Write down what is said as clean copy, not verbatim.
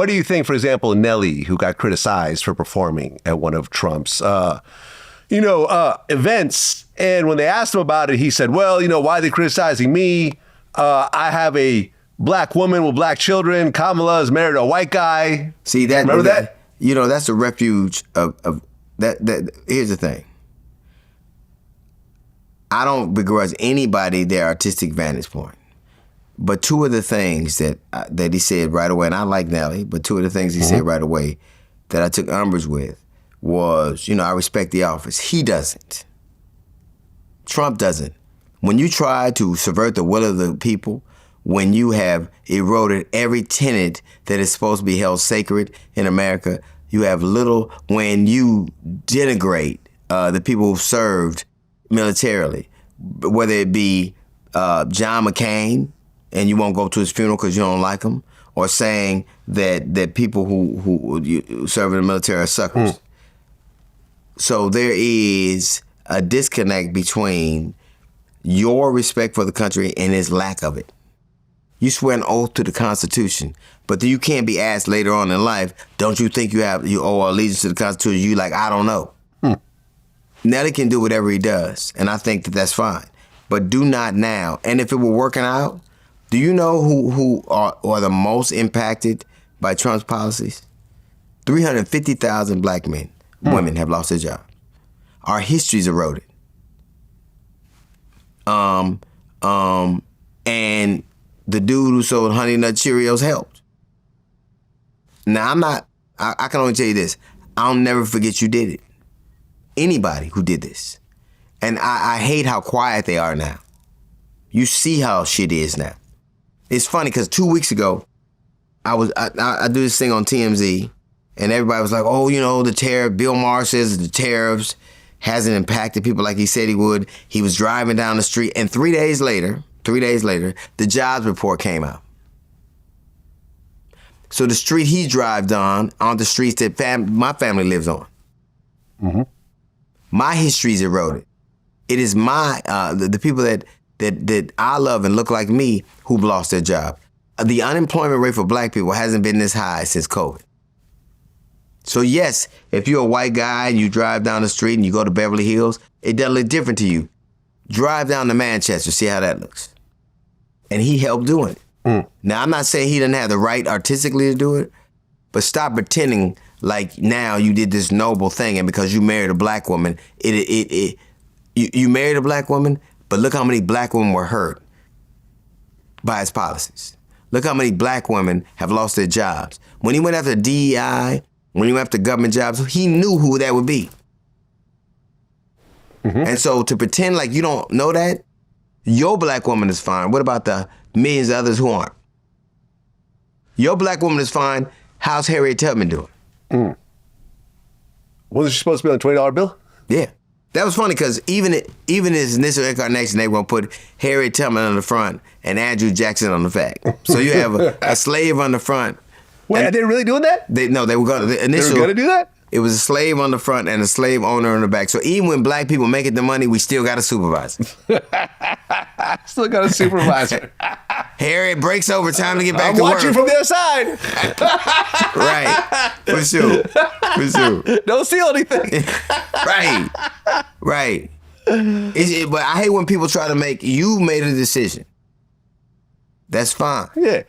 what do you think, for example, Nelly, who got criticized for performing at one of Trump's, events, and when they asked him about it, he said, well, why are they criticizing me? I have a black woman with black children. Kamala is married to a white guy. See that? Remember that? That's a refuge of that. Here's the thing. I don't begrudge anybody their artistic vantage point. But two of the things that he said right away, and I like Nelly, but two of the things he said right away that I took umbrage with was, I respect the office. He doesn't. Trump doesn't. When you try to subvert the will of the people, when you have eroded every tenet that is supposed to be held sacred in America, you have little, when you denigrate the people who served militarily, whether it be John McCain, and you won't go to his funeral because you don't like him, or saying that people who serve in the military are suckers. So there is a disconnect between your respect for the country and his lack of it. You swear an oath to the Constitution, but you can't be asked later on in life, don't you think you owe allegiance to the Constitution? You like, I don't know. Nelly can do whatever he does, and I think that that's fine. But do not now. And if it were working out, do you know who are the most impacted by Trump's policies? 350,000 black men, women have lost their jobs. Our history's eroded. And the dude who sold Honey Nut Cheerios helped. Now, I can only tell you this. I'll never forget you did it. Anybody who did this. And I hate how quiet they are now. You see how shit is now. It's funny because 2 weeks ago, I do this thing on TMZ, and everybody was like, oh, the tariff, Bill Maher says the tariffs hasn't impacted people like he said he would. He was driving down the street, and 3 days later, the jobs report came out. So the street he drives on the streets that my family lives on. My history's eroded. It is the people that I love and look like me who've lost their job. The unemployment rate for black people hasn't been this high since COVID. So yes, if you're a white guy and you drive down the street and you go to Beverly Hills, it does look different to you. Drive down to Manchester, see how that looks. And he helped doing it. Now, I'm not saying he didn't have the right artistically to do it, but stop pretending like now you did this noble thing and because you married a black woman, you married a black woman, but look how many black women were hurt by his policies. Look how many black women have lost their jobs. When he went after DEI, when he went after government jobs, he knew who that would be. And so to pretend like you don't know that, your black woman is fine. What about the millions of others who aren't? Your black woman is fine. How's Harriet Tubman doing? Wasn't she supposed to be on the $20 bill? Yeah. That was funny because even his initial incarnation, they were going to put Harriet Tubman on the front and Andrew Jackson on the back. So you have a slave on the front. Wait, are they really doing that? They were going to. They were going to do that? It was a slave on the front and a slave owner on the back. So even when black people make it the money, we still got a supervisor. Still got a supervisor. Harriet breaks over, time to get back to work. I'm watching from the other side. Right. For sure. Don't steal anything. Right. But I hate when people try to you made a decision. That's fine. Yeah.